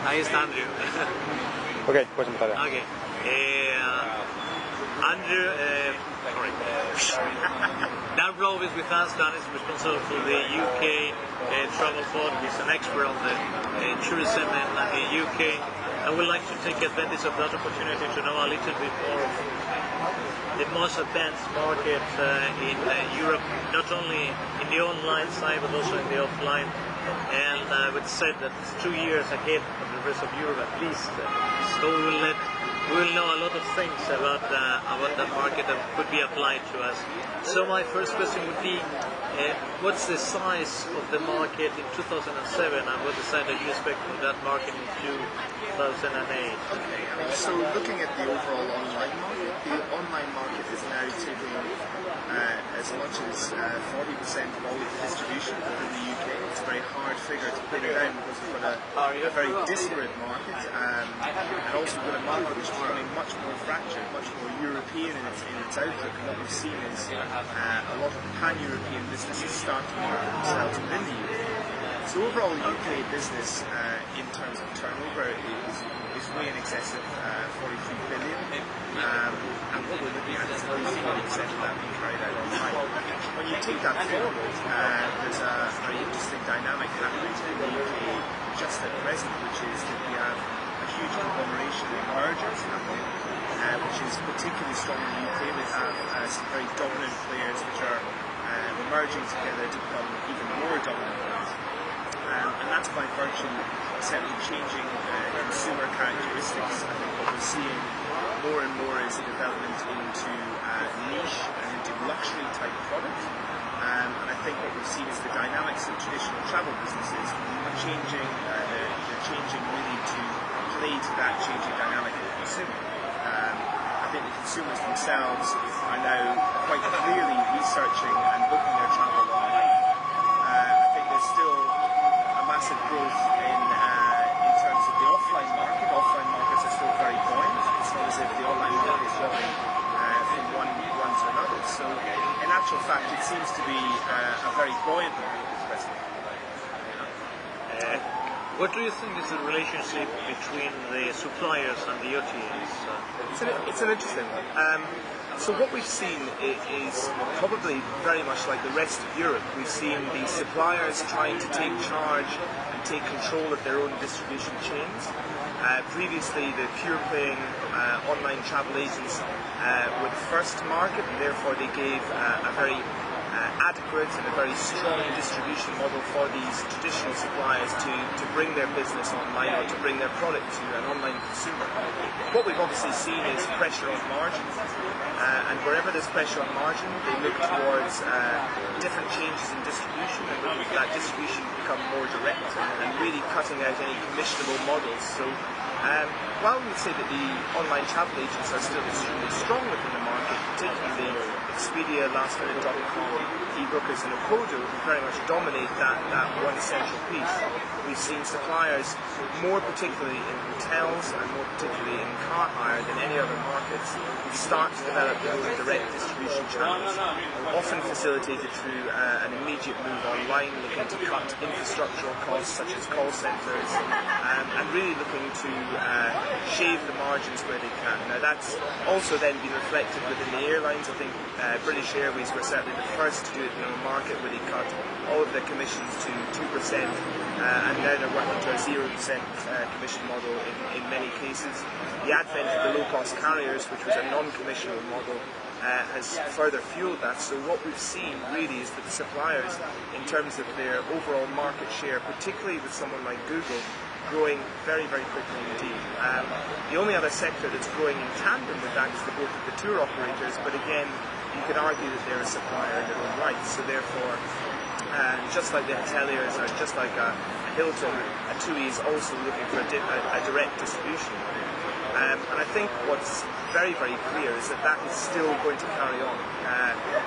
Ahí está Andrew. Ok, puedes empezar ya. Okay. Andrew, Dan Robb is with us. Dan is responsible for the UK travel pod. He's an expert on the tourism in the UK. I would like to take advantage of that opportunity to know a little bit more of the most advanced market in Europe, not only in the online side but also in the offline. And I would say that it's 2 years ahead of the rest of Europe at least. So we'll know a lot of things about that market that could be applied to us. So my first question would be, what's the size of the market in 2007 and what the size that you expect from that market in 2008? Okay, so looking at the overall online market, the online market is now taking as much as 40% of all of the distribution within the UK. It's a very hard figure to pin down because we've got a very disparate market and also we've got a market which is becoming much more fractured, much more European in its outlook, and what we've seen is a lot of pan-European businesses starting to market themselves within the UK. So overall UK business in terms of turnover is way in excess of 43 billion and what we're looking at is at least 40% of that being carried out online. When you take that forward, there's a very interesting dynamic happening in the UK just at present, which is that we have a huge conglomeration of mergers happening, which is particularly strong in the UK. We have some very dominant players which are merging together to become even more dominant players. And that's by virtue of certainly changing consumer characteristics. I think what we're seeing more and more is a development into niche and into luxury type products. And I think what we've seen is the dynamics of traditional travel businesses are changing. They're changing really to play to that changing dynamic of the consumer. I think the consumers themselves are now quite clearly researching and booking their travel online. I think there's still massive growth in terms of the offline market. Offline markets are still very buoyant. It's not as if the online market is going from one to another. So in actual fact, it seems to be a very buoyant market at present. What do you think is the relationship between the suppliers and the OTAs? It's an interesting one. So what we've seen is probably very much like the rest of Europe. We've seen the suppliers trying to take charge and take control of their own distribution chains. Previously, the pure-playing online travel agents were the first to market, and therefore they gave a very adequate and a very strong distribution model for these traditional suppliers to bring their business online or to bring their product to an online consumer. What we've obviously seen is pressure on margins, and wherever there's pressure on margin, they look towards different changes in distribution and making that distribution become more direct and really cutting out any commissionable models. So while we would say that the online travel agents are still extremely strong within the market, particularly Expedia, lastminute.com, eBookers and Apodo, who very much dominate that one central piece. We've seen suppliers, more particularly in hotels and more particularly in car hire than any other markets, start to develop their own direct distribution channels, often facilitated through an immediate move online, looking to cut infrastructural costs such as call centres, and really looking to shave the margins where they can. Now that's also then been reflected within the airlines. I think British Airways were certainly the first to do it in a market where they cut all of their commissions to 2%, and now they're working to a 0% commission model in many cases. The advent of the low-cost carriers, which was a non-commissional model, has further fueled that. So what we've seen really is that the suppliers, in terms of their overall market share, particularly with someone like Google, growing very, very quickly indeed. The only other sector that's growing in tandem with that is the growth of the tour operators, but again, you could argue that they're a supplier in their own right. So therefore, just like the hoteliers or just like a Hilton, a TUI is also looking for a direct distribution. And I think what's very, very clear is that is still going to carry on.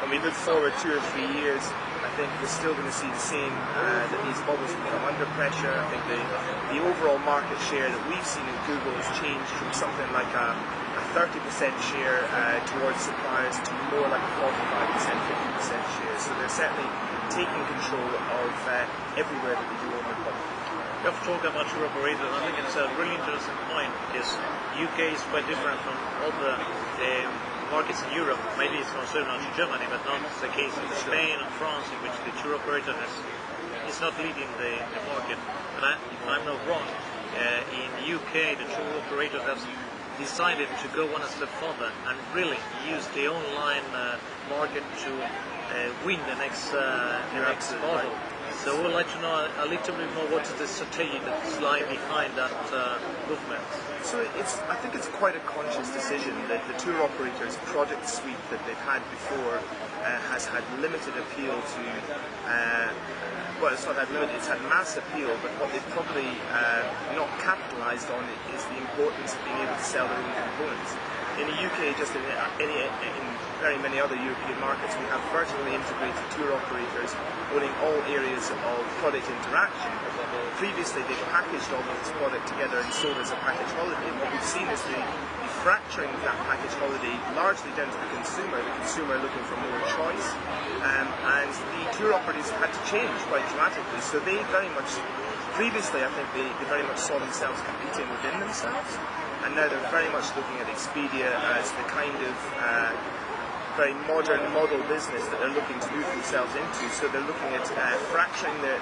When we look forward 2 or 3 years, I think we're still going to see the same, that these models become under pressure. I think the overall market share that we've seen in Google has changed from something like a 30% share towards suppliers to more like a 45%, 50% share. So they're certainly taking control of everywhere that they do own their product. you have talked about tour operators. I think it's a really interesting point because UK is quite different from all the markets in Europe. Maybe it's considered not in Germany, but not the case in Spain and France, in which the tour operator is not leading the market. But if I'm not wrong, in UK the tour operator has decided to go one step further and really use the online market to win the next model. So we'd like to know a little bit more what is the strategy that's lying behind that movement. So I think it's quite a conscious decision that the tour operators' product suite that they've had before has had limited appeal to, well, it's not had limited, it's had mass appeal, but what they've probably not capitalised on is the importance of being able to sell their own components. In the UK, just in very many other European markets, we have vertically integrated tour operators owning all areas of product interaction. Previously, they packaged all of this product together and sold as a package holiday. What we've seen is the fracturing of that package holiday largely down to the consumer looking for more choice, and the tour operators had to change quite dramatically. So they very much, previously I think they very much saw themselves competing within themselves, and now they're very much looking at Expedia as the kind of very modern model business that they're looking to move themselves into. So they're looking at fracturing their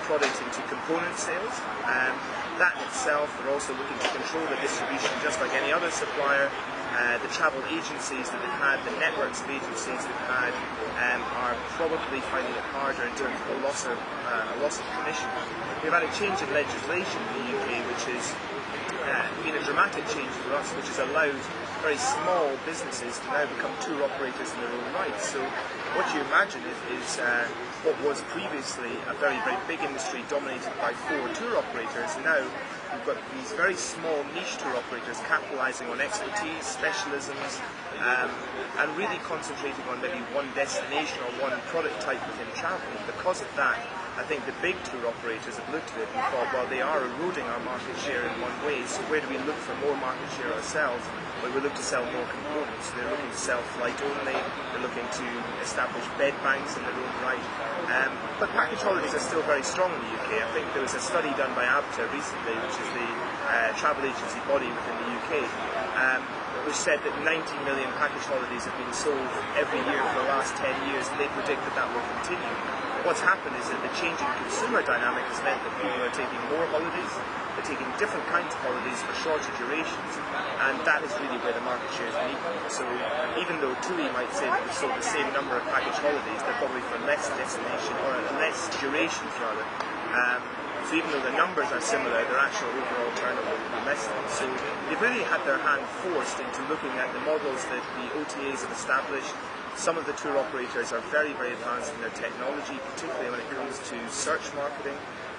product into component sales. That in itself, they're also looking to control the distribution just like any other supplier. The travel agencies that they've had, the networks of agencies they've had, are probably finding it harder in terms of a loss of commission. We've had a change in legislation in the UK, which has been a dramatic change for us, which has allowed very small businesses to now become tour operators in their own right. So what you imagine is what was previously a very, very big industry dominated by 4 tour operators. Now we've got these very small niche tour operators capitalising on expertise, specialisms, and really concentrating on maybe one destination or one product type within travel. And because of that, I think the big tour operators have looked at it and thought, well, they are eroding our market share in one way, so where do we look for more market share ourselves? Well, we look to sell more components. They're looking to sell flight only, they're looking to establish bed banks in their own right. But package holidays are still very strong in the UK. I think there was a study done by ABTA recently, which is the travel agency body within the UK, which said that 90 million package holidays have been sold every year for the last 10 years, and they predict that that will continue. What's happened is that the changing consumer dynamic has meant that people are taking more holidays, they're taking different kinds of holidays for shorter durations, and that is really where the market share is equal. So even though TUI might say that they've sold the same number of package holidays, they're probably for less destination, or less durations rather. So even though the numbers are similar, their actual overall turnover will be less than. So they've really had their hand forced into looking at the models that the OTAs have established. Some of the tour operators are very, very advanced in their technology, particularly when it comes to search marketing.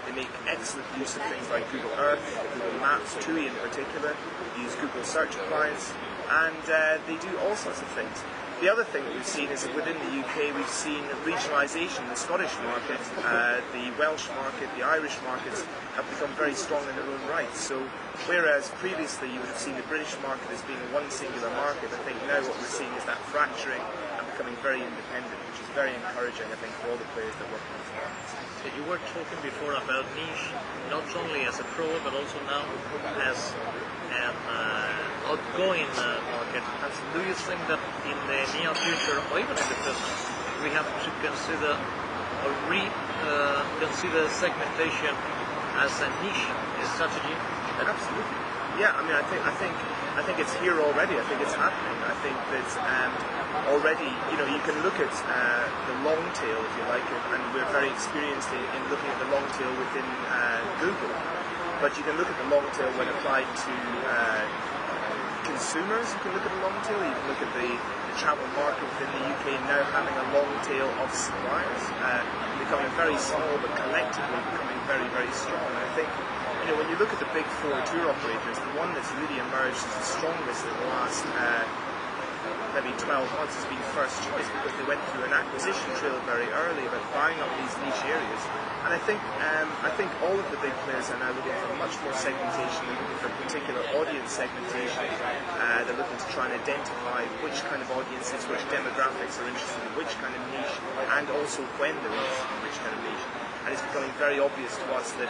They make excellent use of things like Google Earth, Google Maps, TUI in particular, use Google Search Appliance, and they do all sorts of things. The other thing that we've seen is that within the UK we've seen regionalisation. The Scottish market, the Welsh market, the Irish markets have become very strong in their own right. So whereas previously you would have seen the British market as being one singular market, I think now what we're seeing is that fracturing and becoming very independent, which is very encouraging, I think, for all the players that work in these markets. So you were talking before about niche, not only as a pro, but also now as an outgoing market. Do you think that in the near future, or even in the present, we have to consider or reconsider segmentation as a niche strategy? Absolutely. Yeah, I mean, I think it's here already. I think it's happening. I think that already, you can look at the long tail, if you like, and we're very experienced in looking at the long tail within Google. But you can look at the long tail when applied to consumers. You can look at the long tail. You can look at the travel market within the UK now having a long tail of suppliers, becoming very small, but collectively becoming very, very strong. And I think, when you look at the big 4 tour operators, the one that's really emerged as the strongest in the last maybe 12 months has been First Choice, because they went through an acquisition trail very early about buying up these niche areas. And I think all of the big players are now looking for much more segmentation. They're looking for particular audience segmentation. They're looking to try and identify which kind of audiences, which demographics are interested in which kind of niche, and also when they're interested in which kind of niche. and it's becoming very obvious to us that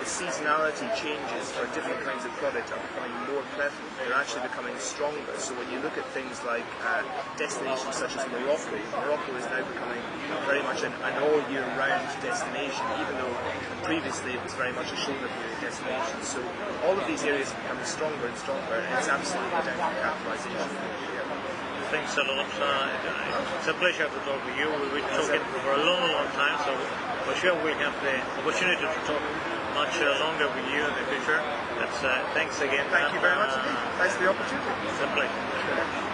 the seasonality changes for different kinds of product are becoming more prevalent. They're actually becoming stronger. So when you look at things like destinations such as Morocco, Morocco is now becoming very much an all-year-round destination, even though previously it was very much a shoulder period destination. So all of these areas are becoming stronger and stronger, and it's absolutely down to capitalisation. Thanks a lot. It's a pleasure to talk with you. We've been talking for a long, long time, so for sure we'll have the opportunity to talk much longer with you in the future. Thanks again. Thank you very much indeed. Thanks for the opportunity. It's a pleasure.